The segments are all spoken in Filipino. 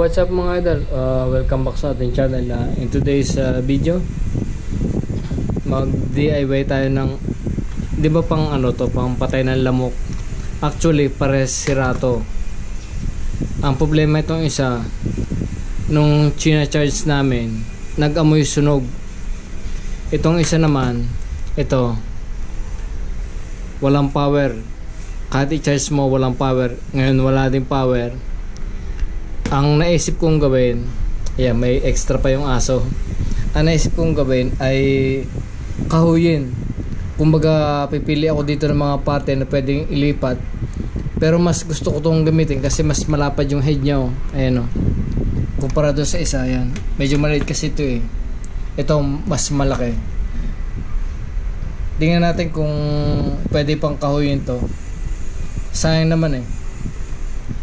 What's up mga idol? Welcome back sa ating channel. In today's video, mag DIY tayo ng, di ba pang ano to, pang patay ng lamok. Actually pares sira to. Ang problema itong isa, nung china-charge namin, nag-amoy sunog. Itong isa naman, ito, walang power. Kahit i-charge mo walang power. Ngayon wala din power. Ang naisip kong gawin, may extra pa yung aso. Ang naisip kong gawin ay kahuyin. Kumbaga pipili ako dito ng mga parte na pwedeng ilipat. Pero mas gusto ko itong gamitin kasi mas malapad yung head nya. Ayan o. Kumpara doon sa isa, ayan. Medyo maliit kasi ito eh. Ito mas malaki. Tingnan natin kung pwede pang kahuyin to. Sayang naman eh.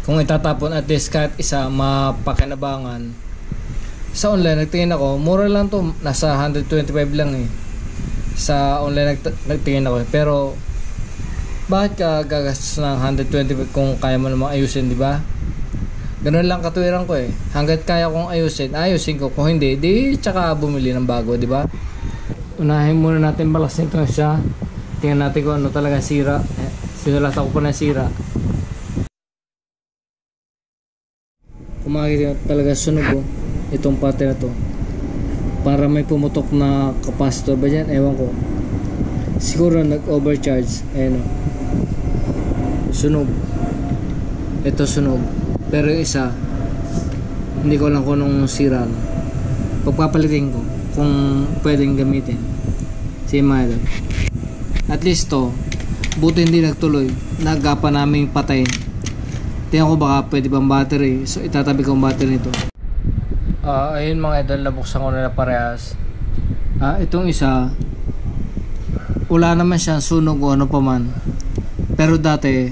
Kung itatapon at least kahit isa mapakinabangan. Sa online nagtingin ako, mura lang to, nasa 125 lang eh. Sa online nagtingin ako eh. Pero bakit ka gagastos ng 125 kung kaya mo namang ayusin, di ba? Ganun lang katuwiran ko eh. Hanggat kaya kong ayusin ko. Kung hindi, di tsaka bumili ng bago, di ba? Unahin muna natin balasin ito siya. Tingnan natin kung ano talaga sira. Sinulat ako pa ng sira. Kung makikita talaga sunog oh, itong parte na to, para may pumutok na capacitor ba dyan, ewan ko, siguro nag overcharge. Ayan oh, sunog, ito sunog, pero yung isa hindi ko lang kung anong sira. Pagpapalitin ko kung pwedeng gamitin. Si Milo, at least to, buti hindi nagtuloy, nagapa namin patayin. Tingnan ko baka pwede pang battery. So itatabi ko ang battery nito. Ayun mga idol, nabuksan ko na parehas. Itong isa, wala naman siyang sunog o ano pa man. Pero dati,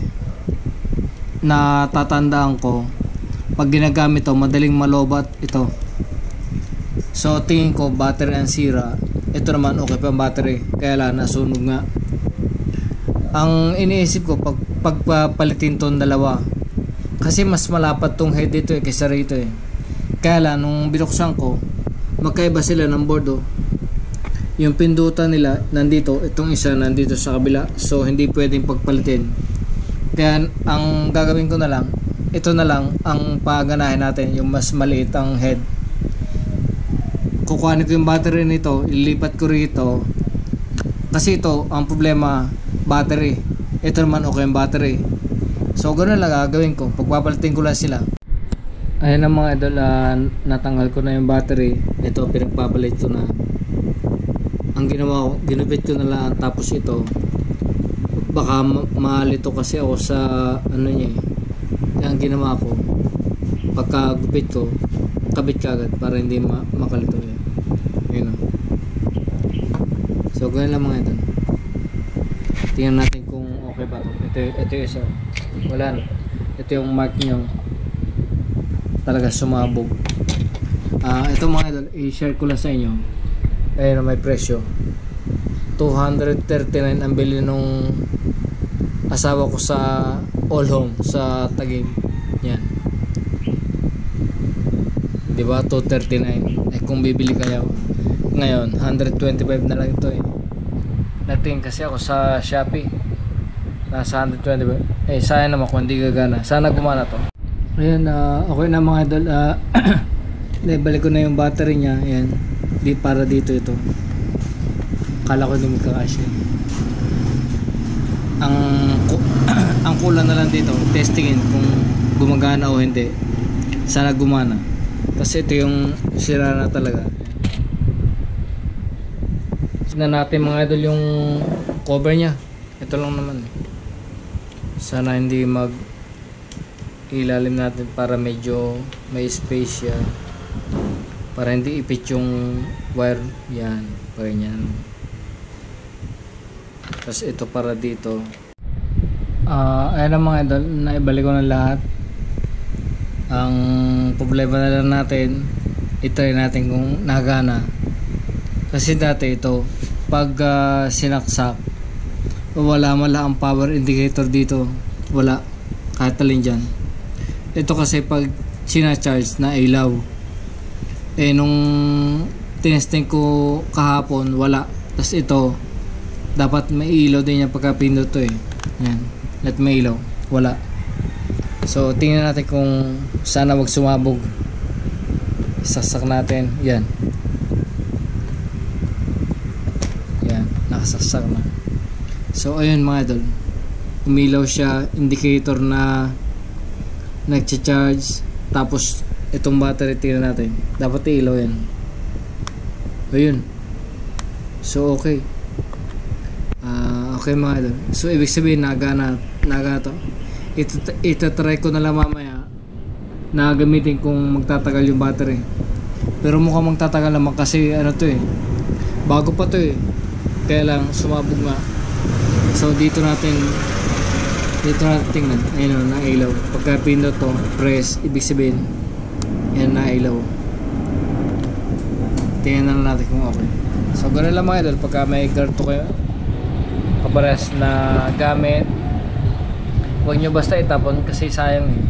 natatandaan ko, pag ginagamit to, madaling malobat ito. So tingin ko battery ang sira. Ito naman okay pa ang battery, kaya lang nasunog nga. Ang iniisip ko, pagpapalitin tong dalawa, kasi mas malapad tong head dito eh, kaysa rito eh. Kaya lang, nung binuksan ko, magkaiba sila ng board oh. Yung pindutan nila nandito, itong isa nandito sa kabila. So hindi pwedeng pagpalitin. Kaya ang gagawin ko na lang, ito na lang ang paganahin natin, yung mas maliit ang head. Kukuhanin ko yung battery nito, ilipat ko rito. Kasi ito, ang problema, battery. Ito naman okay ang battery. So ganoon lang gagawin ko, pagpapalitin ko lang sila. Ayan ang mga idol, natanggal ko na yung battery. Ito pinagpapalit ko na. Ang ginawa ko, ginupit ko na lang. Tapos ito, baka malito kasi ako sa ano niya eh. Kaya ang ginawa ko, pagkagupit ko, kabit ka agad para hindi makalito yan. Ayun o. So ganoon lang mga idol. Tingnan natin kung okay ba ito. Ito yung isa. Wala na. Ito yung mark nyo. Talaga sumabog. Ito mga idol, i-share ko lang sa inyo. Ayun na may presyo. 239 ang bili nung asawa ko sa All Home sa Taguig. Yan. Diba 239. Kung bibili kayo ngayon 125 na lang ito eh. Nating kasi ako sa Shopee, nasa 120. Sayang naman kung hindi gagana. Sana gumana to. Ayan, okay na mga idol. Naibalik ko na yung battery niya. Ayan, di para dito ito. Kala ko hindi magkakasya. Ang kulang na lang dito, testingin kung gumagana o hindi. Sana gumana. Kasi ito yung sira na talaga. Tignan natin mga idol yung cover niya. Ito lang naman. Sana hindi mag ilalim natin para medyo may space siya. Para hindi ipit yung wire. Yan. Ganyan. Tapos ito para dito. Ayan ang mga idol. Naibalik ko na lahat. Ang problema na lang natin, itry natin kung nagana. Kasi dati ito, pag sinaksak, wala ang power indicator dito. Wala. Kahit alin dyan. Ito kasi pag sinacharge na ilaw. Eh nung tinesting ko kahapon, wala. Tapos ito, dapat may ilaw din yan pagka pindot to eh. Yan, let may ilaw, wala. So tingnan natin kung sana wag sumabog. Isaksak natin, yan. Yan, nakasaksak na. So ayun mga idol, umilaw siya, indicator na nagcha-charge. Tapos itong battery, tingnan natin, dapat ilaw yan. Ayun. So okay. Okay mga idol, so ibig sabihin nagana to. Itatry ko na lang mamaya na gamitin kung magtatagal yung battery, pero mukhang magtatagal naman kasi ano to eh, bago pa to eh, kaya lang sumabog nga. So dito natin tingnan, ayun o, nailaw. Pagka pindot to, press, ibig sabihin yan, nailaw. Tingnan na natin kung okay. So ganun lang mga idol, pagka may garto kayo kapares na gamit, huwag nyo basta itapon kasi sayang eh.